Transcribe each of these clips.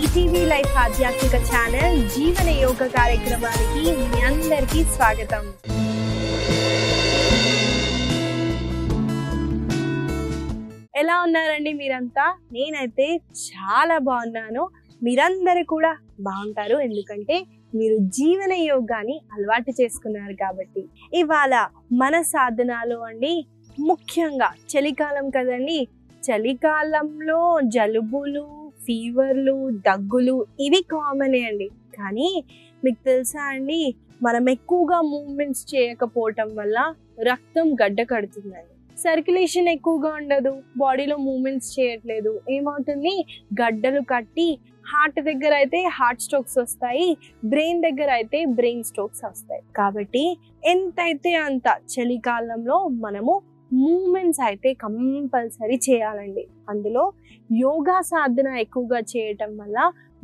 ETV life ఆధ్యాత్మిక channel జీవన యోగ కార్యక్రమానికి మీ అందరికీ స్వాగతం. ఎలా ఉన్నారండి మీరంతా? నేనైతే చాలా బాగున్నాను. మీరందరూ కూడా బాగుంటారు, ఎందుకంటే మీరు జీవన యోగాని అలవాటు చేసుకున్నారు కాబట్టి. ఇవాళ మన సాధనాలు అండి, ముఖ్యంగా చలికాలం కదండి. చలికాలంలో జలుబులు, ఫీవర్లు, దగ్గులు ఇవి కామనే అండి. కానీ మీకు తెలుసా అండి, మనం ఎక్కువగా మూవ్మెంట్స్ చేయకపోవటం వల్ల రక్తం గడ్డ కడుతుందండి. సర్క్యులేషన్ ఎక్కువగా ఉండదు, బాడీలో మూవ్మెంట్స్ చేయట్లేదు, ఏమవుతుంది, గడ్డలు కట్టి హార్ట్ దగ్గర అయితే హార్ట్ స్ట్రోక్స్ వస్తాయి, బ్రెయిన్ దగ్గర అయితే బ్రెయిన్ స్ట్రోక్స్ వస్తాయి. కాబట్టి ఎంతైతే అంత చలికాలంలో మనము మూమెంట్స్ అయితే కంపల్సరీ చేయాలండి. అందులో యోగా సాధన ఎక్కువగా చేయటం వల్ల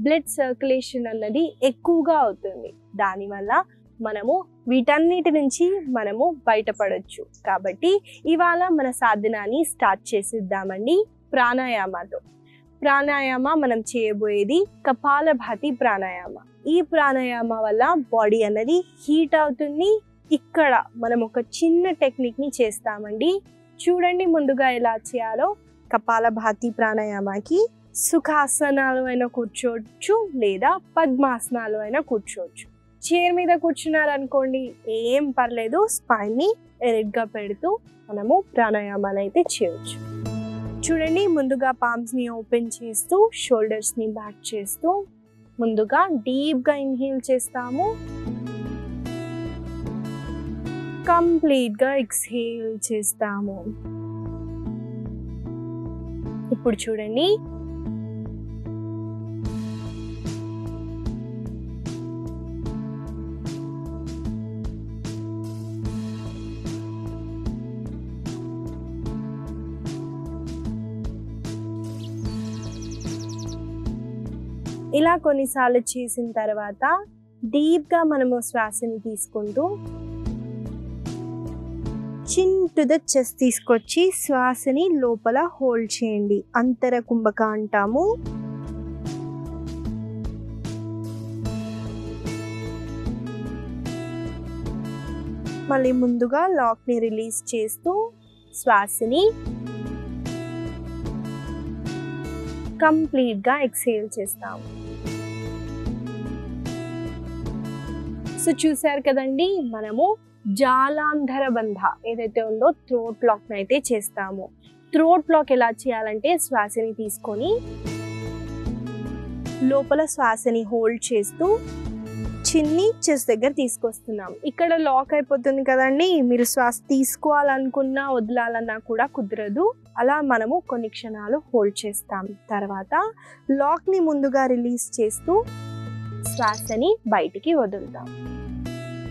బ్లడ్ సర్క్యులేషన్ అన్నది ఎక్కువగా అవుతుంది. దానివల్ల మనము వీటన్నిటి నుంచి మనము బయటపడవచ్చు. కాబట్టి ఇవాళ మన సాధనాన్ని స్టార్ట్ చేసిద్దామండి ప్రాణాయామతో. ప్రాణాయామ మనం చేయబోయేది కపాలభాతి ప్రాణాయామ. ఈ ప్రాణాయామ వల్ల బాడీ అన్నది హీట్ అవుతుంది. ఇక్కడ మనం ఒక చిన్న టెక్నిక్ ని చేస్తామండి, చూడండి ముందుగా ఎలా చేయాలో. కపాలభాతి ప్రాణాయామకి సుఖాసనాలు అయినా కూర్చోవచ్చు, లేదా పద్మాసనాలు అయినా కూర్చోవచ్చు. చైర్ మీద కూర్చున్నారనుకోండి, ఏం పర్లేదు, స్పైన్ ని ఎరెక్ట్గా పెడుతూ మనము ప్రాణాయామాలు అయితే చేయవచ్చు. చూడండి, ముందుగా పామ్స్ ని ఓపెన్ చేస్తూ షోల్డర్స్ ని బ్యాక్ చేస్తూ ముందుగా డీప్ గా ఇన్హేల్ చేస్తాము, కంప్లీట్ గా ఎక్స్హేల్ చేస్తాము. ఇప్పుడు చూడండి, ఇలా కొన్నిసార్లు చేసిన తర్వాత డీప్ గా మనము శ్వాసని తీసుకుంటూ చిన్ టు ద చెస్ట్ తీసుకొచ్చి శ్వాసని లోపల హోల్డ్ చేయండి. అంతర కుంభక అంటాము. మళ్ళీ ముందుగా లాక్ ని రిలీజ్ చేస్తూ శ్వాసని కంప్లీట్ గా ఎక్స్హేల్ చేస్తాము. సో చూసారు కదండి, మనము జాలాంధర బంధ ఏదైతే ఉందో థ్రోట్ లాక్ అయితే చేస్తాము. థ్రోట్ లాక్ ఎలా చేయాలంటే, శ్వాసని తీసుకొని లోపల శ్వాసని హోల్డ్ చేస్తూ చిన్ని చెస్ట్ దగ్గర తీసుకొస్తున్నాం. ఇక్కడ లాక్ అయిపోతుంది కదండి, మీరు శ్వాస తీసుకోవాలనుకున్నా వదలాలన్నా కూడా కుదరదు. అలా మనము కొన్ని క్షణాలు హోల్డ్ చేస్తాం. తర్వాత లాక్ ని ముందుగా రిలీజ్ చేస్తూ శ్వాసని బయటికి వదులుతాం.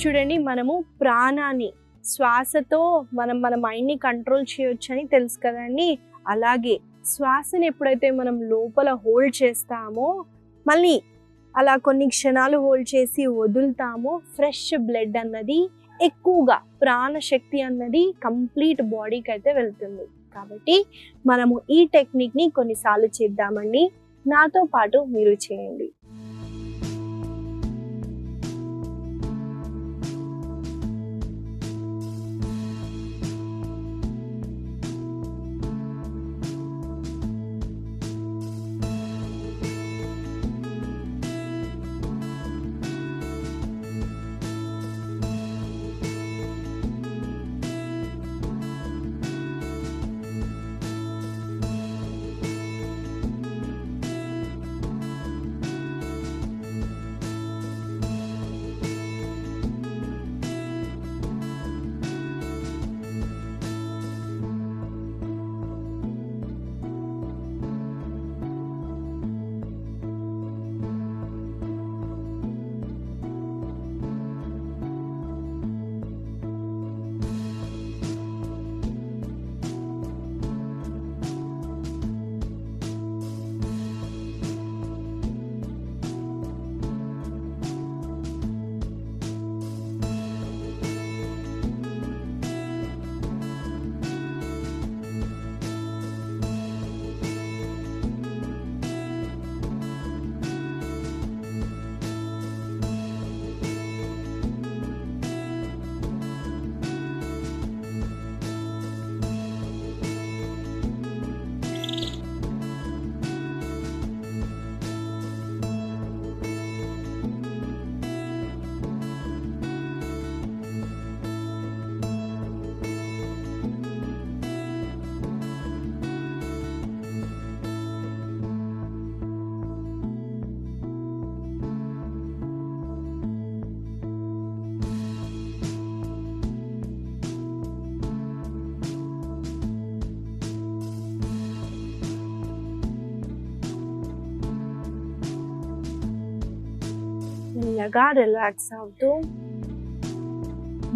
చూడండి, మనము ప్రాణాన్ని శ్వాసతో మనం మన మైండ్ ని కంట్రోల్ చేయొచ్చు అని తెలుసు కదండి. అలాగే శ్వాసని ఎప్పుడైతే మనం లోపల హోల్డ్ చేస్తామో, మళ్ళీ అలా కొన్ని క్షణాలు హోల్డ్ చేసి వదులుతామో, ఫ్రెష్ బ్లడ్ అన్నది ఎక్కువగా ప్రాణశక్తి అన్నది కంప్లీట్ బాడీకి అయితే వెళ్తుంది. కాబట్టి మనము ఈ టెక్నిక్ ని కొన్నిసార్లు చేద్దామండి. నాతో పాటు మీరు చేయండి. మెల్లగా రిలాక్స్ అవుతూ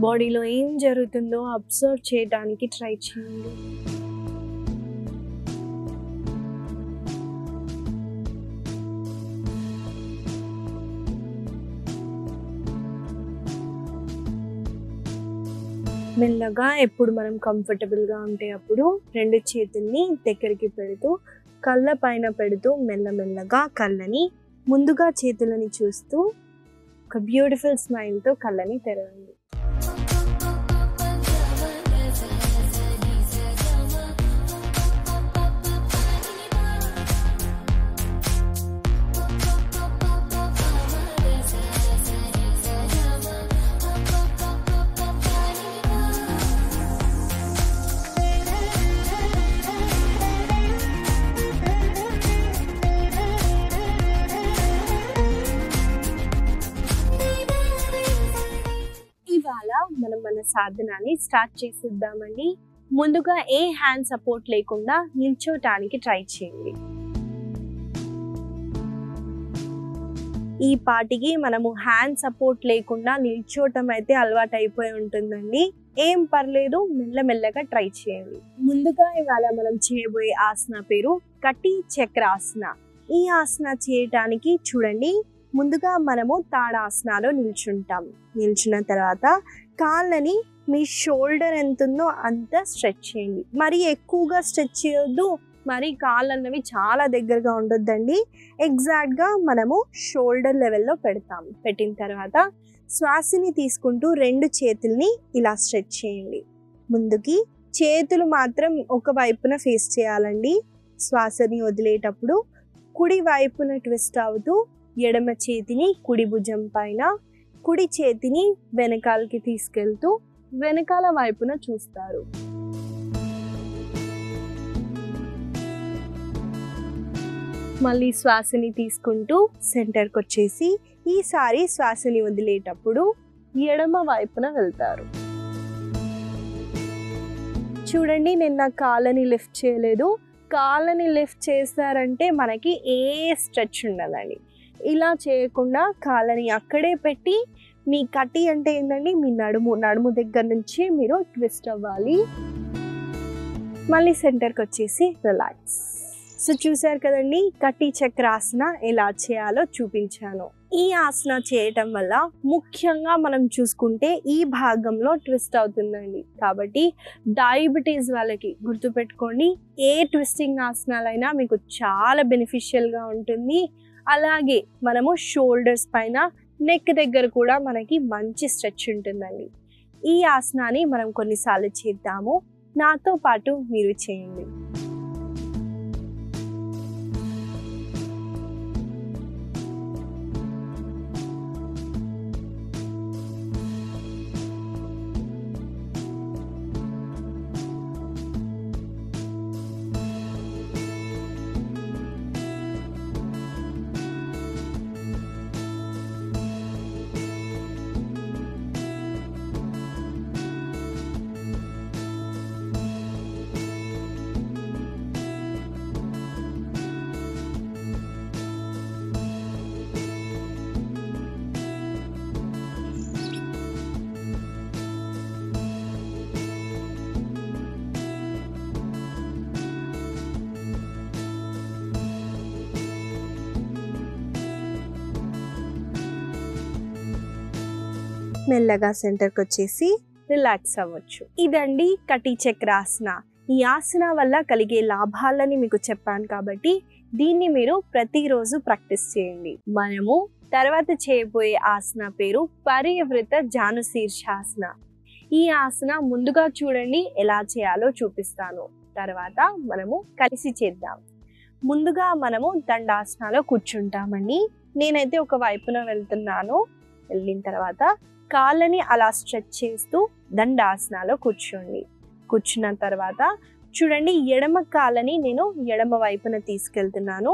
బాడీలో ఏం జరుగుతుందో అబ్జర్వ్ చేయడానికి ట్రై చేయండి. మెల్లగా ఎప్పుడు మనం కంఫర్టబుల్గా ఉంటే అప్పుడు 2 చేతుల్ని దగ్గరికి పెడుతూ కళ్ళ పైన పెడుతూ మెల్లమెల్లగా కళ్ళని ముందుగా చేతులని చూస్తూ ఒక బ్యూటిఫుల్ స్మైల్తో కళ్ళని తెరవండి. మనం మన సాధనాన్ని స్టార్ట్ చేసిద్దామండి. ముందుగా ఏ హ్యాండ్ సపోర్ట్ లేకుండా నిల్చోటానికి ట్రై చేయండి. ఈ పాటికి మనము హ్యాండ్ సపోర్ట్ లేకుండా నిల్చోటం అయితే అలవాటు అయిపోయి ఉంటుందండి. ఏం పర్లేదు, మెల్లమెల్లగా ట్రై చేయండి. ముందుగా ఇవాళ మనం చేయబోయే ఆసన పేరు కటి చక్రాసన. ఈ ఆసన చేయటానికి చూడండి, ముందుగా మనము తాడాసనాలో నిల్చుంటాం. నిల్చున్న తర్వాత కాళ్ళని మీ షోల్డర్ ఎంత ఉందో అంత స్ట్రెచ్ చేయండి. మరి ఎక్కువగా స్ట్రెచ్ చేయొద్దు, మరి కాళ్ళు అన్నవి చాలా దగ్గరగా ఉండొద్దండి. ఎగ్జాక్ట్గా మనము షోల్డర్ లెవెల్లో పెడతాం. పెట్టిన తర్వాత శ్వాసని తీసుకుంటూ 2 చేతుల్ని ఇలా స్ట్రెచ్ చేయండి. ముందుకి చేతులు మాత్రం ఒక వైపున ఫేస్ చేయాలండి. శ్వాసని వదిలేటప్పుడు కుడి వైపున ట్విస్ట్ అవుతూ ఎడమ చేతిని కుడి భుజం పైన, కుడి చేతిని వెనకాలకి తీసుకెళ్తూ వెనకాల వైపున చూస్తారు. మళ్ళీ శ్వాసని తీసుకుంటూ సెంటర్కి వచ్చేసి ఈసారి శ్వాసని వదిలేటప్పుడు ఎడమ వైపున వెళ్తారు. చూడండి, నేను నా కాళ్ళని లిఫ్ట్ చేయలేదు. కాళ్ళని లిఫ్ట్ చేస్తారంటే మనకి ఏ స్ట్రెచ్ ఉండదండి. ఇలా చేయకుండా కాళ్ళని అక్కడే పెట్టి మీ కటి అంటే ఏంటండి, మీ నడుము దగ్గర నుంచి మీరు ట్విస్ట్ అవ్వాలి. మళ్ళీ సెంటర్కి వచ్చేసి రిలాక్స్. సో చూసారు కదండి, కటి చక్రాసన ఎలా చేయాలో చూపించాను. ఈ ఆసన చేయటం వల్ల ముఖ్యంగా మనం చూసుకుంటే ఈ భాగంలో ట్విస్ట్ అవుతుందండి. కాబట్టి డయాబెటీస్ వాళ్ళకి గుర్తుపెట్టుకోండి, ఏ ట్విస్టింగ్ ఆసనాలైనా మీకు చాలా బెనిఫిషియల్గా ఉంటుంది. అలాగే మనము షోల్డర్స్ పైన, నెక్ దగ్గర కూడా మనకి మంచి స్ట్రెచ్ ఉంటుందండి. ఈ ఆసనాన్ని మనం కొన్నిసార్లు చేద్దాము. నాతో పాటు మీరు చేయండి. మెల్లగా సెంటర్కి వచ్చేసి రిలాక్స్ అవ్వచ్చు. ఇదండి కటి చక్రాసన. ఈ ఆసన వల్ల కలిగే లాభాలని మీకు చెప్పాను కాబట్టి దీన్ని మీరు ప్రతిరోజు ప్రాక్టీస్ చేయండి. మనము తర్వాత చేయబోయే ఆసన పేరు పరివృత జానుశీర్షాసన. ఈ ఆసన ముందుగా చూడండి ఎలా చేయాలో చూపిస్తాను, తర్వాత మనము కలిసి చేద్దాం. ముందుగా మనము దండాసనలో కూర్చుంటామండి. నేనైతే ఒక వైపున వెళ్తున్నాను. వెళ్ళిన తర్వాత కాళ్ళని అలా స్ట్రెచ్ చేస్తూ దండాసనలో కూర్చోండి. కూర్చున్న తర్వాత చూడండి, ఎడమ కాళ్ళని నేను ఎడమ వైపున తీసుకెళ్తున్నాను.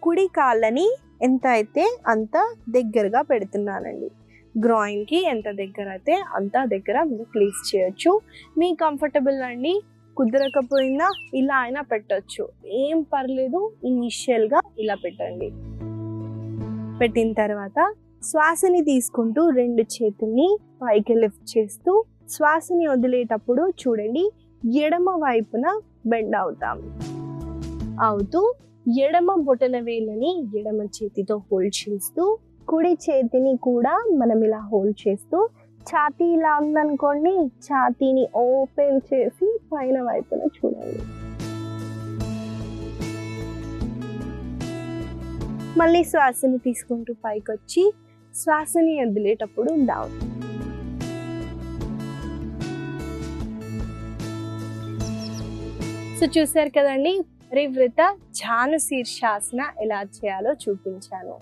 కుడి కాళ్ళని ఎంత అయితే అంత దగ్గరగా పెడుతున్నానండి. గ్రాయిన్కి ఎంత దగ్గర అయితే అంత దగ్గర మీరు ప్లేస్ చేయొచ్చు. మీ కంఫర్టబుల్ అండి. కుదరకపోయినా ఇలా అయినా పెట్టచ్చు, ఏం పర్లేదు. ఇనిషియల్గా ఇలా పెట్టండి. పెట్టిన తర్వాత శ్వాసని తీసుకుంటూ 2 చేతుల్ని పైకి లిఫ్ట్ చేస్తూ శ్వాసని వదిలేటప్పుడు చూడండి ఎడమ వైపున బెండ్ అవుతూ ఎడమ బొటన వేళ్ళని ఎడమ చేతితో హోల్డ్ చేస్తూ కుడి చేతిని కూడా మనం ఇలా హోల్డ్ చేస్తూ ఛాతీ ఇలా ఉందనుకోండి, ఛాతీని ఓపెన్ చేసి పైన వైపున చూడండి. మళ్ళీ శ్వాసని తీసుకుంటూ పైకి వచ్చి శ్వాసని వదిలేటప్పుడు డౌన్. సో చూసారు కదండి, పరివృత ఝానుశీర్షాసన ఎలా చేయాలో చూపించాను.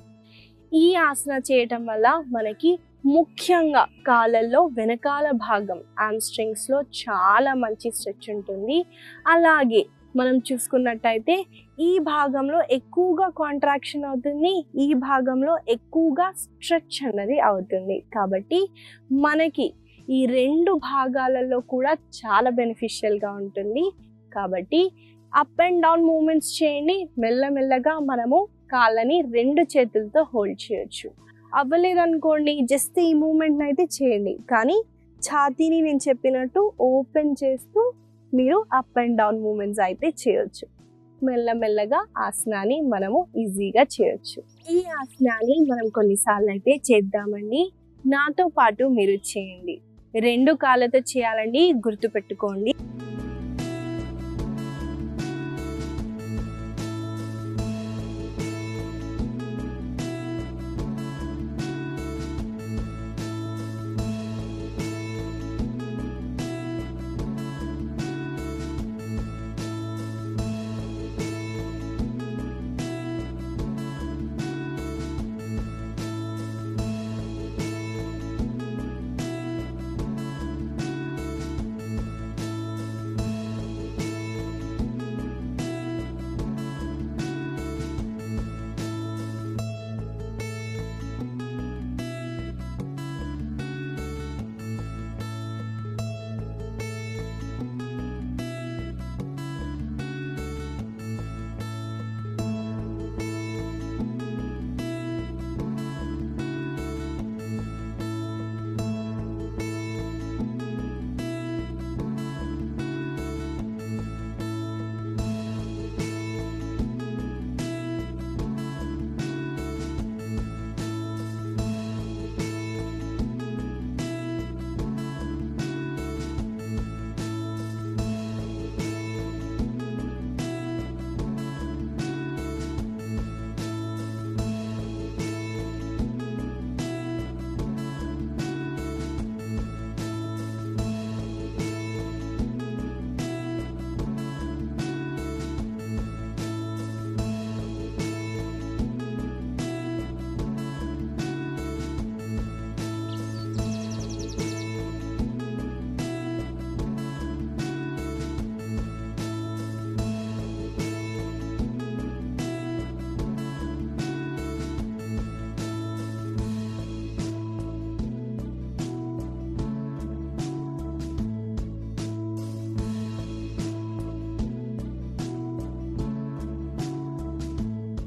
ఈ ఆసన చేయటం వల్ల మనకి ముఖ్యంగా కాళ్ళల్లో వెనకాల భాగం హామ్స్ట్రింగ్స్లో చాలా మంచి స్ట్రెచ్ ఉంటుంది. అలాగే మనం చూసుకున్నట్టయితే ఈ భాగంలో ఎక్కువగా కాంట్రాక్షన్ అవుతుంది, ఈ భాగంలో ఎక్కువగా స్ట్రెచ్ అన్నది అవుతుంది. కాబట్టి మనకి ఈ 2 భాగాలలో కూడా చాలా బెనిఫిషియల్గా ఉంటుంది. కాబట్టి అప్ అండ్ డౌన్ మూమెంట్స్ చేయండి. మెల్లమెల్లగా మనము కాళ్ళని 2 చేతులతో హోల్డ్ చేయొచ్చు. అవ్వలేదనుకోండి జస్ట్ ఈ మూమెంట్ అయితే చేయండి, కానీ ఛాతీని నేను చెప్పినట్టు ఓపెన్ చేస్తూ మీరు అప్ అండ్ డౌన్ మూమెంట్స్ అయితే చేయొచ్చు. మెల్లమెల్లగా ఆసనాన్ని మనము ఈజీగా చేయొచ్చు. ఈ ఆసనాన్ని మనం కొన్నిసార్లు అయితే చేద్దామండి. నాతో పాటు మీరు చేయండి. 2 కాళ్ళతో చేయాలండి, గుర్తుపెట్టుకోండి.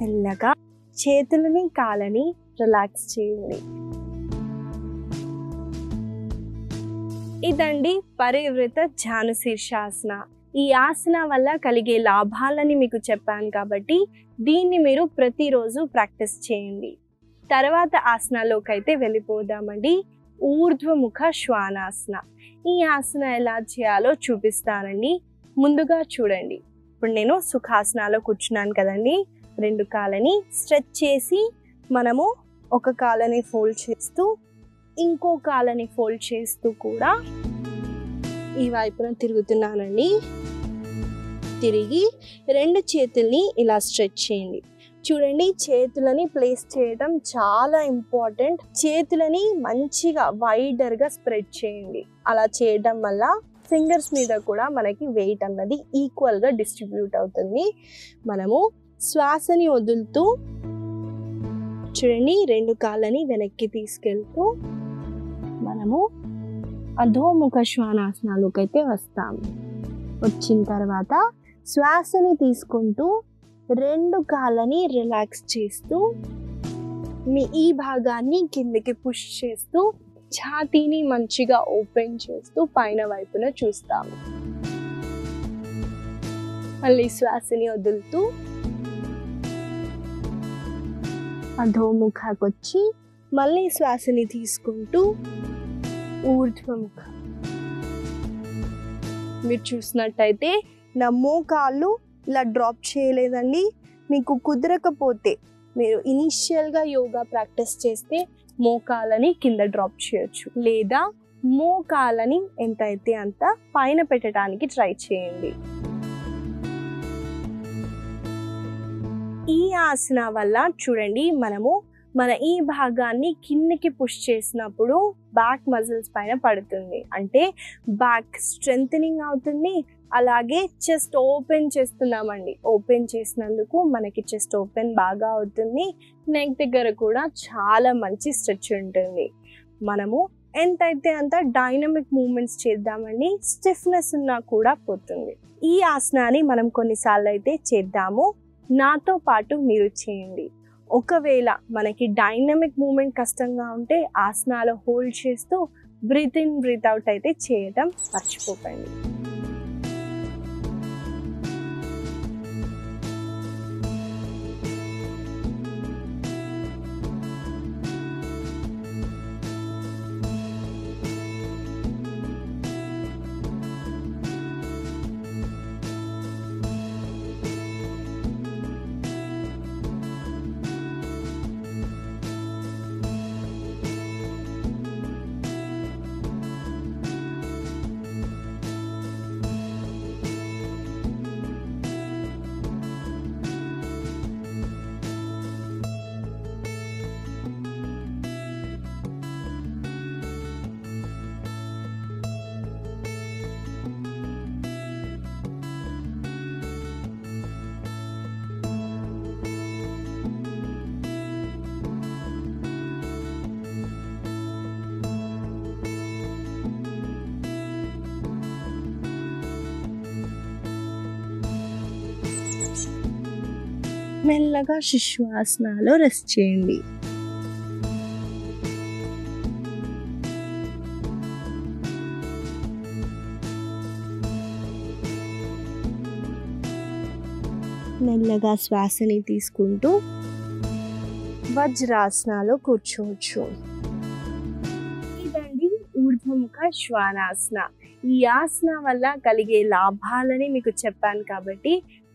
మెల్లగా చేతులని కాళ్ళని రిలాక్స్ చేయండి. ఇదండి పరివృత ఝానుశీర్షాసన. ఈ ఆసన వల్ల కలిగే లాభాలని మీకు చెప్పాను కాబట్టి దీన్ని మీరు ప్రతిరోజు ప్రాక్టీస్ చేయండి. తర్వాత ఆసనాలోకి అయితే వెళ్ళిపోదామండి. ఊర్ధ్వముఖ శ్వానాసన. ఈ ఆసన ఎలా చేయాలో చూపిస్తానండి. ముందుగా చూడండి, ఇప్పుడు నేను సుఖాసనాలో కూర్చున్నాను కదండి. 2 కాళ్ళని స్ట్రెచ్ చేసి మనము ఒక కాళ్ళని ఫోల్డ్ చేస్తూ ఇంకో కాళ్ళని ఫోల్డ్ చేస్తూ కూడా ఈ వైపున తిరుగుతున్నానండి. తిరిగి 2 చేతుల్ని ఇలా స్ట్రెచ్ చేయండి. చూడండి, చేతులని ప్లేస్ చేయడం చాలా ఇంపార్టెంట్. చేతులని మంచిగా వైడర్గా స్ప్రెడ్ చేయండి. అలా చేయడం వల్ల ఫింగర్స్ మీద కూడా మనకి వెయిట్ అన్నది ఈక్వల్గా డిస్ట్రిబ్యూట్ అవుతుంది. మనము శ్వాసని వదులుతూ చూడండి, 2 కాళ్ళని వెనక్కి తీసుకెళ్తూ మనము అధోముఖ శ్వానాసనాలోకి అయితే వస్తాము. వచ్చిన తర్వాత శ్వాసని తీసుకుంటూ 2 కాళ్ళని రిలాక్స్ చేస్తూ మీ ఈ భాగాన్ని కిందకి పుష్ చేస్తూ ఛాతీని మంచిగా ఓపెన్ చేస్తూ పైన వైపున చూస్తాము. మళ్ళీ శ్వాసని వదులుతూ అధోముఖకు వచ్చి మళ్ళీ శ్వాసని తీసుకుంటూ ఊర్ధ్వముఖ. మీరు చూసినట్టయితే నా మోకాళ్ళు ఇలా డ్రాప్ చేయలేదండి. మీకు కుదరకపోతే మీరు ఇనిషియల్గా యోగా ప్రాక్టీస్ చేస్తే మోకాలని కింద డ్రాప్ చేయొచ్చు, లేదా మోకాలని ఎంత అయితే అంత పైన పెట్టడానికి ట్రై చేయండి. ఈ ఆసన వల్ల చూడండి, మనము మన ఈ భాగాన్ని కిందకి పుష్ చేసినప్పుడు బ్యాక్ మజిల్స్ పైన పడుతుంది, అంటే బ్యాక్ స్ట్రెంథనింగ్ అవుతుంది. అలాగే చెస్ట్ ఓపెన్ చేస్తున్నామండి, ఓపెన్ చేసినందుకు మనకి చెస్ట్ ఓపెన్ బాగా అవుతుంది. నెక్ దగ్గర కూడా చాలా మంచి స్ట్రెచ్ ఉంటుంది. మనము ఎంతైతే అంత డైనమిక్ మూమెంట్స్ చేద్దామండి, స్టిఫ్నెస్ ఉన్నా కూడా పోతుంది. ఈ ఆసనాన్ని మనం కొన్నిసార్లు అయితే చేద్దాము, నాతో పాటు మీరు చేయండి. ఒకవేళ మనకి డైనమిక్ మూమెంట్ కష్టంగా ఉంటే ఆసనాలు హోల్డ్ చేస్తూ బ్రీత్ ఇన్ బ్రీత్ అవుట్ అయితే చేయటం మర్చిపోకండి. మెల్లగా శిశువాసనాలో రెస్ట్ చేయండి. మెల్లగా శ్వాసని తీసుకుంటూ వజ్రాసనాలో కూర్చోవచ్చు. ఇదండి ఊర్ధ్వముఖ శ్వానాసన. ఈ ఆసన వల్ల కలిగే లాభాలని మీకు చెప్పాను కాబట్టి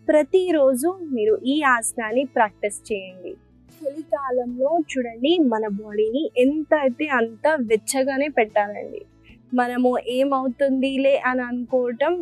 ప్రతిరోజు మీరు ఈ ఆసనాన్ని ప్రాక్టీస్ చేయండి. చలికాలంలో చూడండి, మన బాడీని ఎంత అయితే అంత వెచ్చగానే పెట్టాలండి. మనము ఏమవుతుందిలే అని అనుకోవటం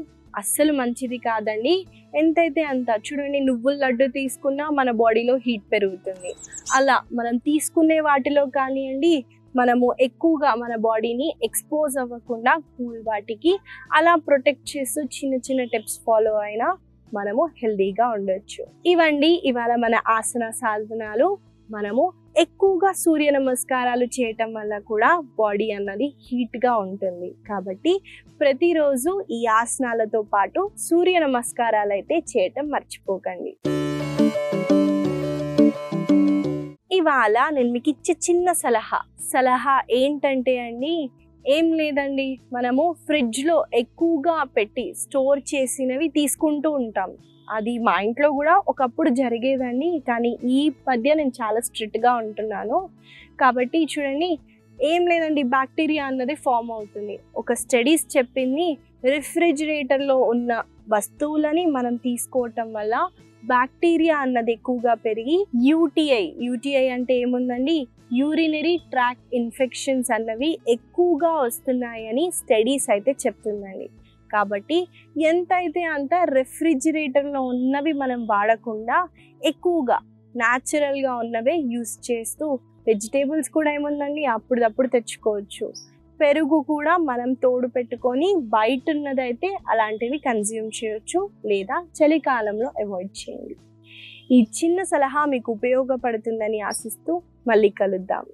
అస్సలు మంచిది కాదండి. ఎంతైతే అంత చూడండి, నువ్వుల లడ్డు తీసుకున్నా మన బాడీలో హీట్ పెరుగుతుంది. అలా మనం తీసుకునే వాటిలో కానివ్వండి, మనము ఎక్కువగా మన బాడీని ఎక్స్పోజ్ అవ్వకుండా కూల్ వాటికి అలా ప్రొటెక్ట్ చేస్తూ చిన్న చిన్న టిప్స్ ఫాలో అయినా మనము హెల్దీగా ఉండొచ్చు. ఇవండి ఇవాళ మన ఆసన సాధనాలు. మనము ఎక్కువగా సూర్య నమస్కారాలు చేయటం వల్ల కూడా బాడీ అన్నది హీట్గా ఉంటుంది. కాబట్టి ప్రతిరోజు ఈ ఆసనాలతో పాటు సూర్య నమస్కారాలు అయితే చేయటం మర్చిపోకండి. ఇవాళ నేను మీకు ఇచ్చే చిన్న సలహా ఏంటంటే అండి, ఏం లేదండి, మనము ఫ్రిడ్జ్లో ఎక్కువగా పెట్టి స్టోర్ చేసినవి తీసుకుంటూ ఉంటాం. అది మా ఇంట్లో కూడా ఒకప్పుడు జరిగేదండి, కానీ ఈ మధ్య నేను చాలా స్ట్రిక్ట్గా ఉంటున్నాను. కాబట్టి చూడండి, ఏం లేదండి, బ్యాక్టీరియా అన్నది ఫామ్ అవుతుంది. ఒక స్టడీస్ చెప్పింది, రిఫ్రిజిరేటర్లో ఉన్న వస్తువులని మనం తీసుకోవటం వల్ల బ్యాక్టీరియా అన్నది ఎక్కువగా పెరిగి యూటీఐ అంటే ఏముందండి, యూరినరీ ట్రాక్ ఇన్ఫెక్షన్స్ అన్నవి ఎక్కువగా వస్తున్నాయని స్టడీస్ అయితే చెప్తుందండి. కాబట్టి ఎంతైతే అంత రెఫ్రిజిరేటర్లో ఉన్నవి మనం వాడకుండా ఎక్కువగా న్యాచురల్గా ఉన్నవే యూస్ చేస్తూ, వెజిటేబుల్స్ కూడా ఏముందండి అప్పుడప్పుడు తెచ్చుకోవచ్చు. పెరుగు కూడా మనం తోడు పెట్టుకొని బయట ఉన్నదైతే అలాంటివి కన్జ్యూమ్ చేయొచ్చు, లేదా చలికాలంలో అవాయిడ్ చేయండి. ఈ చిన్న సలహా మీకు ఉపయోగపడుతుందని ఆశిస్తూ మళ్ళీ కలుద్దాం.